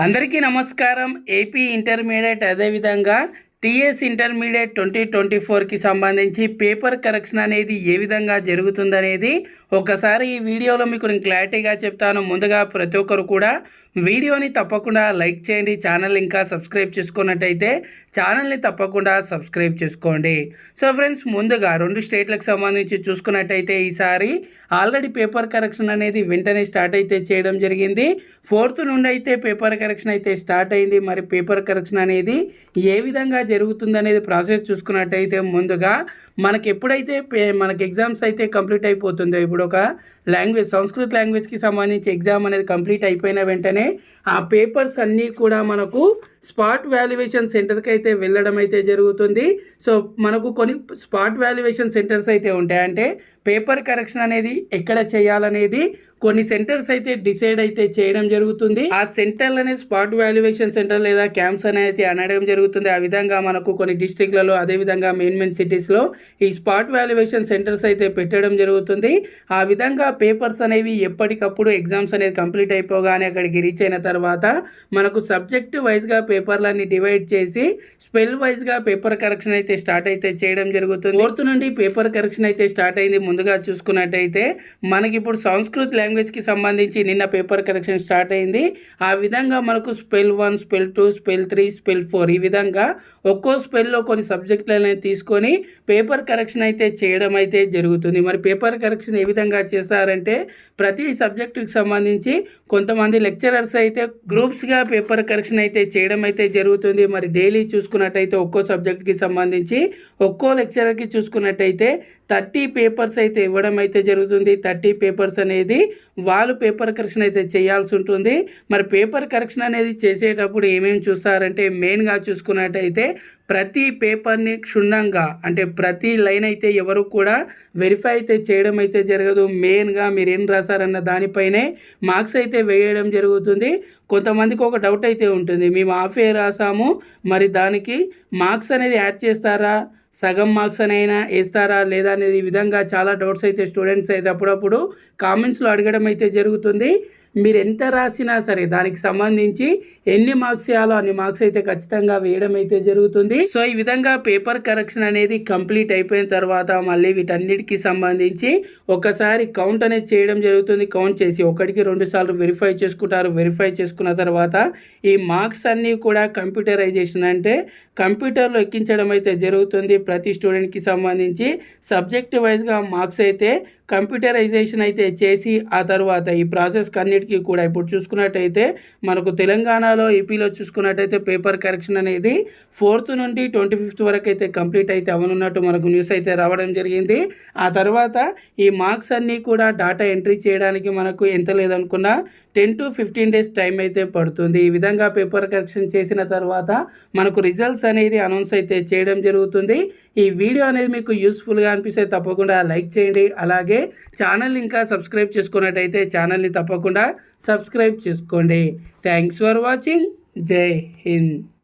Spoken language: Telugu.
అందరికీ నమస్కారం. ఏపీ ఇంటర్మీడియట్ అదేవిధంగా టీఎస్ ఇంటర్మీడియట్ 2024కి సంబంధించి పేపర్ కరెక్షన్ అనేది ఏ విధంగా జరుగుతుందనేది ఒకసారి ఈ వీడియోలో మీకు నేను క్లారిటీగా చెప్తాను. ముందుగా ప్రతి ఒక్కరు కూడా వీడియోని తప్పకుండా లైక్ చేయండి. ఛానల్ ఇంకా సబ్స్క్రైబ్ చేసుకున్నట్టయితే ఛానల్ని తప్పకుండా సబ్స్క్రైబ్ చేసుకోండి. సో ఫ్రెండ్స్, ముందుగా 2 స్టేట్లకు సంబంధించి చూసుకున్నట్టయితే ఈసారి ఆల్రెడీ పేపర్ కరెక్షన్ అనేది వెంటనే స్టార్ట్ అయితే చేయడం జరిగింది. 4th నుండి అయితే పేపర్ కరెక్షన్ అయితే స్టార్ట్ అయింది. మరి పేపర్ కరెక్షన్ అనేది ఏ విధంగా జరుగుతుంది అనేది ప్రాసెస్ చూసుకున్నట్టయితే ముందుగా మనకి ఎప్పుడైతే మనకి ఎగ్జామ్స్ అయితే కంప్లీట్ అయిపోతుందో, ఇప్పుడు ఒక సంస్కృత లాంగ్వేజ్కి సంబంధించి ఎగ్జామ్ అనేది కంప్లీట్ అయిపోయిన వెంటనే ఆ పేపర్స్ అన్నీ కూడా మనకు స్పాట్ వాల్యుయేషన్ సెంటర్కి అయితే వెళ్ళడం అయితే జరుగుతుంది. సో మనకు కొన్ని స్పాట్ వాల్యుయేషన్ సెంటర్స్ అయితే ఉంటాయి. అంటే పేపర్ కరెక్షన్ అనేది ఎక్కడ చేయాలనేది కొన్ని సెంటర్స్ అయితే డిసైడ్ అయితే చేయడం జరుగుతుంది. ఆ సెంటర్లు అనేది స్పాట్ వాల్యుయేషన్ సెంటర్ లేదా క్యాంప్స్ అనేది అనడం జరుగుతుంది. ఆ విధంగా మనకు కొన్ని డిస్ట్రిక్ట్లలో అదేవిధంగా మెయిన్ సిటీస్లో ఈ స్పాట్ వాల్యుయేషన్ సెంటర్స్ అయితే పెట్టడం జరుగుతుంది. ఆ విధంగా పేపర్స్ అనేవి ఎప్పటికప్పుడు ఎగ్జామ్స్ అనేది కంప్లీట్ అయిపోగానే అక్కడికి రీచ్ అయిన తర్వాత మనకు సబ్జెక్ట్ వైజ్గా పేపర్లన్నీ డివైడ్ చేసి స్పెల్ వైజ్గా పేపర్ కరెక్షన్ అయితే స్టార్ట్ అయితే చేయడం జరుగుతుంది. 4th నుండి పేపర్ కరెక్షన్ అయితే స్టార్ట్ అయింది. ముందుగా చూసుకున్నట్టయితే మనకి ఇప్పుడు సంస్కృత్ లాంగ్వేజ్కి సంబంధించి నిన్న పేపర్ కరెక్షన్ స్టార్ట్ అయింది. ఆ విధంగా మనకు స్పెల్ 1, స్పెల్ 2, స్పెల్ 3, స్పెల్ 4 ఈ విధంగా ఒక్కో స్పెల్లో కొన్ని సబ్జెక్టులను తీసుకొని పేపర్ కరెక్షన్ అయితే చేయడం అయితే జరుగుతుంది. మరి పేపర్ కరెక్షన్ ఏ విధంగా చేశారంటే ప్రతి సబ్జెక్టుకి సంబంధించి కొంతమంది లెక్చరర్స్ అయితే గ్రూప్స్గా పేపర్ కరెక్షన్ అయితే చేయడం అయితే జరుగుతుంది. మరి డైలీ చూసుకున్నట్టయితే ఒక్కో సబ్జెక్ట్కి సంబంధించి ఒక్కో లెక్చరర్కి చూసుకున్నట్టయితే 30 పేపర్స్ అయితే ఇవ్వడం అయితే జరుగుతుంది. 30 పేపర్స్ అనేది వాళ్ళు పేపర్ కరెక్షన్ అయితే చేయాల్సి ఉంటుంది. మరి పేపర్ కరెక్షన్ అనేది చేసేటప్పుడు ఏమేమి చూస్తారంటే మెయిన్గా చూసుకున్నట్టయితే ప్రతి పేపర్ని క్షుణ్ణంగా అంటే ప్రతి లైన్ అయితే ఎవరు కూడా వెరిఫై అయితే చేయడం అయితే జరగదు. మెయిన్గా మీరు ఏం రాశారన్న దానిపైనే మార్క్స్ అయితే వేయడం జరుగుతుంది. కొంతమందికి ఒక డౌట్ అయితే ఉంటుంది, మేము హాఫ్ ఏ రాసాము, మరి దానికి మార్క్స్ అనేది యాడ్ చేస్తారా, సగం మార్క్స్ అయినా వేస్తారా లేదా అనేది ఈ విధంగా చాలా డౌట్స్ అయితే స్టూడెంట్స్ అయితే అప్పుడప్పుడు కామెంట్స్లో అడగడం అయితే జరుగుతుంది. మీరు ఎంత రాసినా సరే దానికి సంబంధించి ఎన్ని మార్క్స్ వేయాలో అన్ని మార్క్స్ అయితే ఖచ్చితంగా వేయడం అయితే జరుగుతుంది. సో ఈ విధంగా పేపర్ కరెక్షన్ అనేది కంప్లీట్ అయిపోయిన తర్వాత మళ్ళీ వీటన్నిటికి సంబంధించి ఒకసారి కౌంట్ అనేది చేయడం జరుగుతుంది. కౌంట్ చేసి 1కి 2 సార్లు వెరిఫై చేసుకుంటారు. వెరిఫై చేసుకున్న తర్వాత ఈ మార్క్స్ అన్నీ కూడా కంప్యూటరైజేషన్ అంటే కంప్యూటర్లో ఎక్కించడం అయితే జరుగుతుంది. ప్రతి స్టూడెంట్కి సంబంధించి సబ్జెక్ట్ వైజ్గా మార్క్స్ అయితే కంప్యూటరైజేషన్ అయితే చేసి ఆ తర్వాత ఈ ప్రాసెస్కి అన్నిటికీ కూడా ఇప్పుడు చూసుకున్నట్టయితే మనకు తెలంగాణలో ఏపీలో చూసుకున్నట్టయితే పేపర్ కరెక్షన్ అనేది 4th నుండి 25th వరకు అయితే కంప్లీట్ అయితే అవనున్నట్టు మనకు న్యూస్ అయితే రావడం జరిగింది. ఆ తర్వాత ఈ మార్క్స్ అన్నీ కూడా డాటా ఎంట్రీ చేయడానికి మనకు ఎంత లేదనుకున్నా 10 to 15 days టైం అయితే పడుతుంది. ఈ విధంగా పేపర్ కరెక్షన్ చేసిన తర్వాత మనకు రిజల్ట్స్ అనేది అనౌన్స్ అయితే చేయడం జరుగుతుంది. ఈ వీడియో అనేది మీకు యూస్ఫుల్గా అనిపిస్తే తప్పకుండా లైక్ చేయండి. అలాగే ఛానల్ ఇంకా సబ్స్క్రైబ్ చేసుకున్నట్టయితే ఛానల్ని తప్పకుండా సబ్స్క్రైబ్ చేసుకోండి. Thanks for watching. జై హింద్.